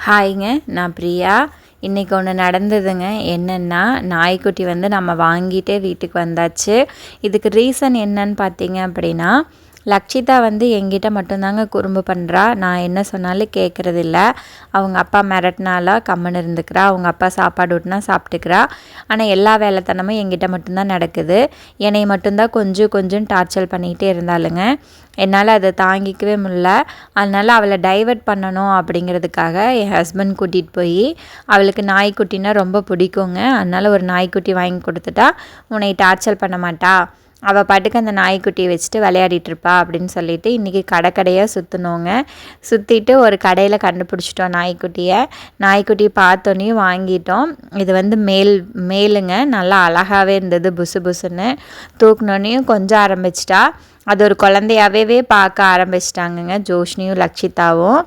ஹாய்ங்க, நான் பிரியா. இன்றைக்கி ஒன்று நடந்ததுங்க. என்னென்னா, நாய்க்குட்டி வந்து நம்ம வாங்கிட்டே வீட்டுக்கு வந்தாச்சு. இதுக்கு ரீசன் என்னன்னு பார்த்தீங்க அப்படின்னா, லக்ஷிதா வந்து என்கிட்ட மட்டும்தாங்க குறும்பு பண்ணுறா. நான் என்ன சொன்னாலும் கேட்குறதில்ல. அவங்க அப்பா மிரட்டினாலா கம்முன்னு இருந்துக்கிறா. அவங்க அப்பா சாப்பாடு ஊட்டினா சாப்பிட்டுக்கிறா. ஆனால் எல்லா வேலைத்தனமும் என்கிட்ட மட்டும்தான் நடக்குது. என்னை மட்டும்தான் கொஞ்சம் கொஞ்சம் டார்ச்சர் பண்ணிக்கிட்டே இருந்தாலுங்க. என்னால் அதை தாங்கிக்கவே முடியல. அதனால் அவளை டைவர்ட் பண்ணணும் அப்படிங்கிறதுக்காக என் ஹஸ்பண்ட் கூட்டிகிட்டு போய், அவளுக்கு நாய்க்குட்டினா ரொம்ப பிடிக்குங்க. அதனால் ஒரு நாய்க்குட்டி வாங்கி கொடுத்துட்டா உன்னை டார்ச்சர் பண்ண மாட்டா, அவள் பாட்டுக்கு அந்த நாய்க்குட்டியை வச்சுட்டு விளையாடிட்டுருப்பா அப்படின்னு சொல்லிட்டு இன்றைக்கி கடையாக சுற்றினோங்க. சுற்றிட்டு ஒரு கடையில் கண்டுபிடிச்சிட்டோம் நாய்க்குட்டியை பார்த்தோன்னே வாங்கிட்டோம். இது வந்து மேலுங்க, நல்லா அழகாகவே இருந்தது. புசு புசுன்னு தூக்குனோன்னையும் கொஞ்சம் ஆரம்பிச்சிட்டா. அது ஒரு குழந்தையாவே பார்க்க ஆரம்பிச்சிட்டாங்கங்க ஜோஷ்னியும் லக்ஷிதாவும்.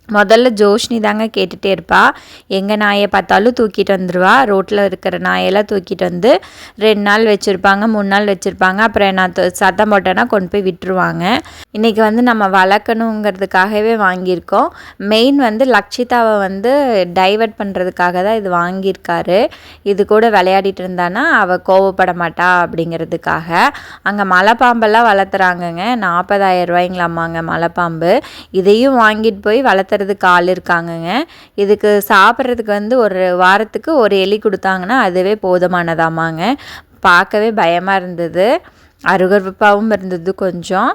முதல்ல ஜோஷ்னி தாங்க கேட்டுகிட்டே இருப்பாள். எங்கள் நாயை பார்த்தாலும் தூக்கிட்டு வந்துடுவா. ரோட்டில் இருக்கிற நாயெல்லாம் தூக்கிட்டு வந்து 2 நாள் வச்சுருப்பாங்க, 3 நாள் வச்சுருப்பாங்க. அப்புறம் நான் சத்தம் போட்டேன்னா கொண்டு போய் விட்டுருவாங்க. இன்றைக்கி வந்து நம்ம வளர்க்கணுங்கிறதுக்காகவே வாங்கியிருக்கோம். மெயின் வந்து லக்ஷிதாவை வந்து டைவர்ட் பண்ணுறதுக்காக தான் இது வாங்கியிருக்காரு. இது கூட விளையாடிட்டு இருந்தானா அவள் கோவப்பட மாட்டா அப்படிங்கிறதுக்காக. அங்கே மலைப்பாம்பெல்லாம் வளர்த்துறாங்கங்க. 40,000 ரூபாய்ங்களாம்மாங்க மலைப்பாம்பு. இதையும் வாங்கிட்டு போய் வளர்த்துறதுக்கு ஆள் இருக்காங்கங்க. இதுக்கு சாப்பிட்றதுக்கு வந்து ஒரு வாரத்துக்கு ஒரு எலி கொடுத்தாங்கன்னா அதுவே போதுமானதாமாங்க. பார்க்கவே பயமாக இருந்தது, அருவருப்பாகவும் இருந்தது கொஞ்சம்.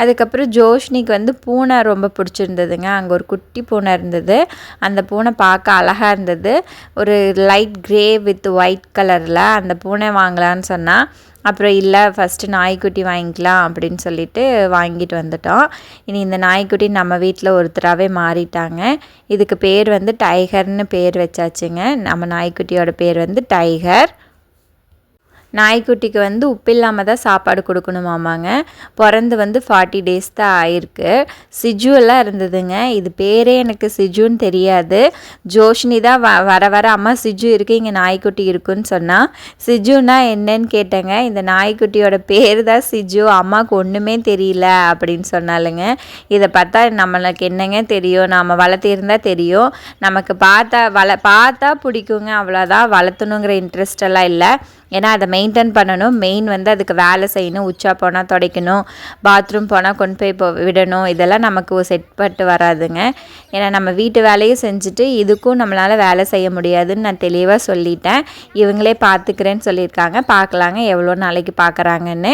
அதுக்கப்புறம் ஜோஷ்னிக்கு வந்து பூனை ரொம்ப பிடிச்சிருந்ததுங்க. அங்கே ஒரு குட்டி பூனை இருந்தது. அந்த பூனை பார்க்க அழகாக இருந்தது. ஒரு லைட் க்ரே வித் ஒயிட் கலரில் அந்த பூனை வாங்கலான்னு சொன்னால், அப்புறம் இல்லை ஃபஸ்ட்டு நாய்க்குட்டி வாங்கிக்கலாம் அப்படின்னு சொல்லிட்டு வாங்கிட்டு வந்துட்டோம். இனி இந்த நாய்க்குட்டி நம்ம வீட்டில் ஒருத்தராகவே மாறிட்டாங்க. இதுக்கு பேர் வந்து டைகர்னு பேர் வச்சாச்சுங்க. நம்ம நாய்க்குட்டியோட பேர் வந்து டைகர். நாய்க்குட்டிக்கு வந்து உப்பு இல்லாமல் தான் சாப்பாடு கொடுக்கணுமாமாங்க. பிறந்து வந்து 40 days தான் ஆயிருக்கு. சிஜு எல்லாம் இருந்ததுங்க. இது பேரே எனக்கு சிஜுன்னு தெரியாது. ஜோஷ்னி தான் வர வர அம்மா சிஜு இருக்குது, இங்கே நாய்க்குட்டி இருக்குன்னு சொன்னால். சிஜுன்னா என்னன்னு கேட்டேங்க. இந்த நாய்க்குட்டியோட பேர் தான் சிஜு, அம்மாவுக்கு ஒன்றுமே தெரியல அப்படின்னு சொன்னாலுங்க. இதை பார்த்தா நம்மளுக்கு என்னங்க தெரியும், நாம் வளர்த்திருந்தால் தெரியும். நமக்கு பார்த்தா பிடிக்குங்க, அவ்வளோதான். வளர்த்தணுங்கிற இன்ட்ரெஸ்ட் எல்லாம் இல்லை. ஏன்னா அதை மெயின்டைன் பண்ணணும். மெயின் வந்து அதுக்கு வேலை செய்யணும். உச்சா போனால் துடைக்கணும், பாத்ரூம் போனால் கொண்டு போய் விடணும். இதெல்லாம் நமக்கு செட் பட்டு வராதுங்க. ஏன்னா நம்ம வீட்டு வேலையும் செஞ்சுட்டு இதுக்கும் நம்மளால் வேலை செய்ய முடியாதுன்னு நான் தெளிவாக சொல்லிட்டேன். இவங்களே பார்த்துக்கிறேன்னு சொல்லியிருக்காங்க. பார்க்கலாங்க எவ்வளோ நாளைக்கு பார்க்குறாங்கன்னு.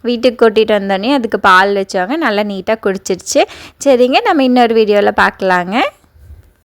வீட்டுக்கு கூட்டிகிட்டு வந்தோடனே அதுக்கு பால் வச்சாங்க, நல்லா நீட்டாக குடிச்சிருச்சு. சரிங்க, நம்ம இன்னொரு வீடியோவில் பார்க்கலாங்க.